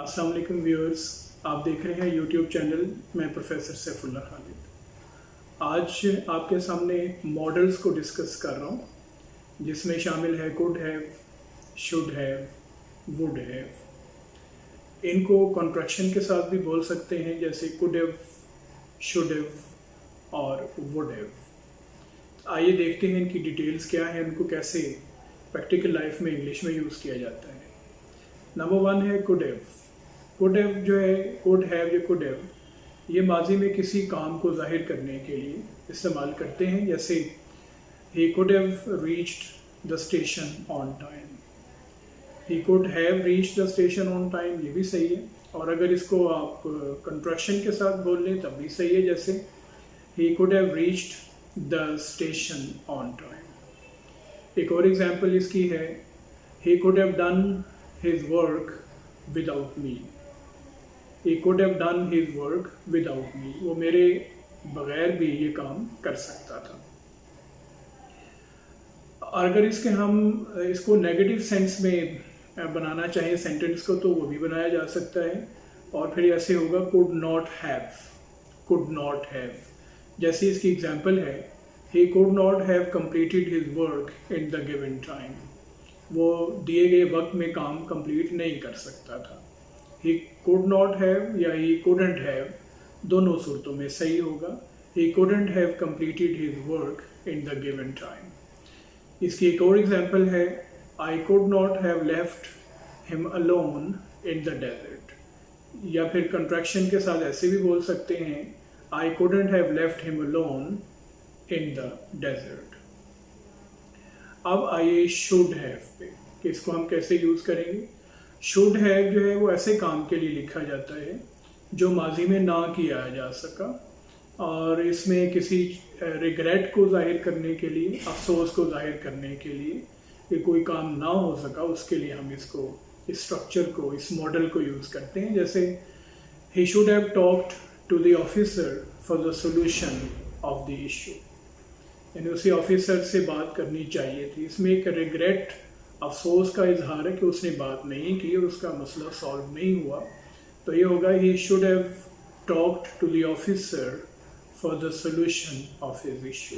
अस्सलाम वालेकुम व्यूअर्स, आप देख रहे हैं यूट्यूब चैनल। मैं प्रोफेसर सैफुल्लाह खालिद। आज आपके सामने मॉडल्स को डिस्कस कर रहा हूँ, जिसमें शामिल है could have, should have, would have. इनको कॉन्ट्रैक्शन के साथ भी बोल सकते हैं, जैसे कुड हैव, शुड हैव और वुड हैव। आइए देखते हैं इनकी डिटेल्स क्या है, इनको कैसे प्रैक्टिकल लाइफ में इंग्लिश में यूज़ किया जाता है। नंबर 1 है कुड हैव। कुड हैव जो है, कुड हैव या कुड हैव, ये माजी में किसी काम को जाहिर करने के लिए इस्तेमाल करते हैं। जैसे he could have reached the station on time, he could have reached the station on time, ये भी सही है। और अगर इसको आप कंट्रैक्शन के साथ बोल लें तब भी सही है, जैसे he could have reached the station on time. एक और एग्जांपल इसकी है, he could have done his work without me. He could have done his work without me. वो मेरे बगैर भी ये काम कर सकता था। अगर इसको नेगेटिव सेंस में बनाना चाहें सेंटेंस को, तो वो भी बनाया जा सकता है। और फिर ऐसे होगा could not have, could not have। जैसे इसकी एग्जांपल है, he could not have completed his work in the given time. वो दिए गए वक्त में काम कंप्लीट नहीं कर सकता था। ही कुड नॉट हैव या ही कुडंट हैव, दोनों सूरतों में सही होगा। He couldn't have completed his work in the given time. इसकी एक और एग्जांपल है, I could not have left him alone in the desert. या फिर कंट्रैक्शन के साथ ऐसे भी बोल सकते हैं, I couldn't have left him alone in the desert. अब आइए शुड हैव पे, कि इसको हम कैसे यूज़ करेंगे। शुड हैव जो है वो ऐसे काम के लिए लिखा जाता है जो माजी में ना किया जा सका, और इसमें किसी रिग्रेट को जाहिर करने के लिए, अफसोस को जाहिर करने के लिए कि कोई काम ना हो सका, उसके लिए हम इसको, इस स्ट्रक्चर को, इस मॉडल को यूज़ करते हैं। जैसे he should have talked to the officer for the solution of the issue, यानी उसी ऑफिसर से बात करनी चाहिए थी। इसमें एक रिग्रेट, अफसोस का इजहार है कि उसने बात नहीं की और उसका मसला सॉल्व नहीं हुआ। तो ये होगा, he should have talked to the officer for the solution of his issue.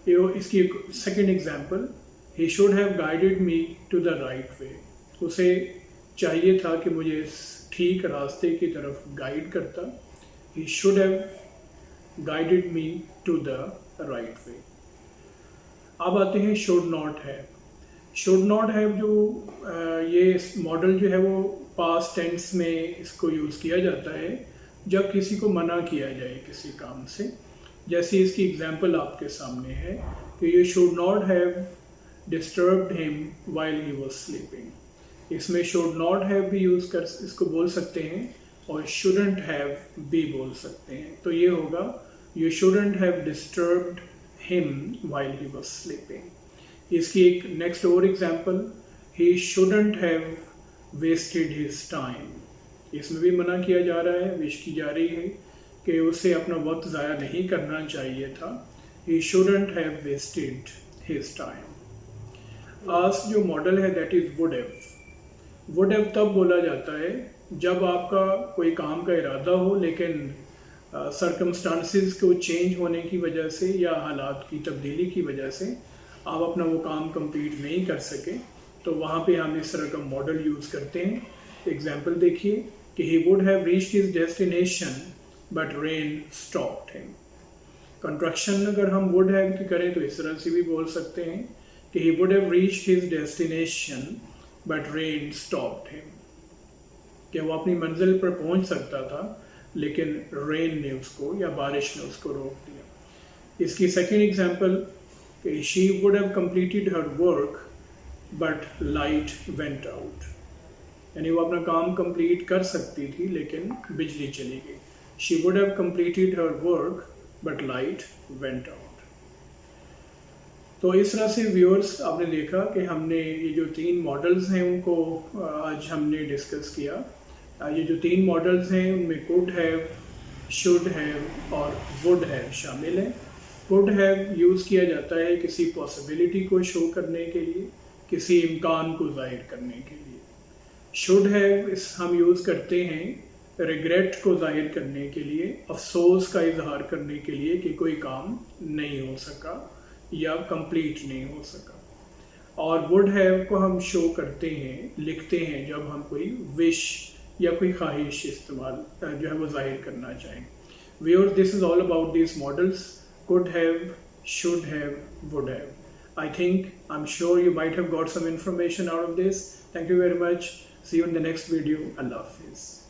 ये इसकी second example, he should have guided me to the right way. उसे चाहिए था कि मुझे ठीक रास्ते की तरफ गाइड करता। He should have guided me to the right way. अब आते हैं should not have. Should not have जो ये मॉडल जो है वो पास्ट टेंस में इसको यूज़ किया जाता है जब किसी को मना किया जाए किसी काम से। जैसे इसकी एग्जांपल आपके सामने है कि you should not have disturbed him while he was sleeping. इसमें शुड नॉट हैव भी यूज़ कर इसको बोल सकते हैं और शुडंट हैव भी बोल सकते हैं। तो ये होगा, You shouldn't have disturbed him while he was sleeping. इसकी एक नेक्स्ट और example, he shouldn't have wasted his time. इसमें भी मना किया जा रहा है, विश की जा रही है कि उसे अपना वक्त ज़ाया नहीं करना चाहिए था। He shouldn't have wasted his time. आज जो मॉडल है that is would have. would have तब बोला जाता है जब आपका कोई काम का इरादा हो, लेकिन सर्कमस्टांसिस को चेंज होने की वजह से या हालात की तब्दीली की वजह से आप अपना वो काम कंप्लीट नहीं कर सके, तो वहाँ पे हम इस तरह का मॉडल यूज़ करते हैं। एग्जांपल देखिए कि he would have reached his destination but rain stopped him. Contraction अगर हम वुड हैव की करें तो इस तरह से भी बोल सकते हैं कि he would have reached his destination but rain stopped him, कि वो अपनी मंजिल पर पहुँच सकता था लेकिन रेन ने उसको, या बारिश ने उसको रोक दिया। इसकी सेकेंड एग्जांपल, कि she would have completed her work but light went out, यानी वो अपना काम कंप्लीट कर सकती थी लेकिन बिजली चली गई। She would have completed her work but light went out. तो इस तरह से व्यूअर्स, आपने देखा कि हमने ये जो 3 मॉडल्स हैं उनको आज हमने डिस्कस किया। ये जो 3 मॉडल्स हैं उनमें कुड हैव, शुड हैव और वुड हैव शामिल हैं। कुड हैव यूज़ किया जाता है किसी पॉसिबिलिटी को शो करने के लिए, किसी इम्कान को ज़ाहिर करने के लिए। शुड हैव हम यूज़ करते हैं रिग्रेट को जाहिर करने के लिए, अफसोस का इजहार करने के लिए कि कोई काम नहीं हो सका या कंप्लीट नहीं हो सका। और वुड हैव को हम शो करते हैं, लिखते हैं जब हम कोई विश या कोई ख्वाहिश इस्तेमाल जो है वो जाहिर करना चाहें। Viewers, this is all about this models, could have, should have, would have. I'm sure you might have got some information out of this. Thank you very much. See you in the next video. Allah Hafiz.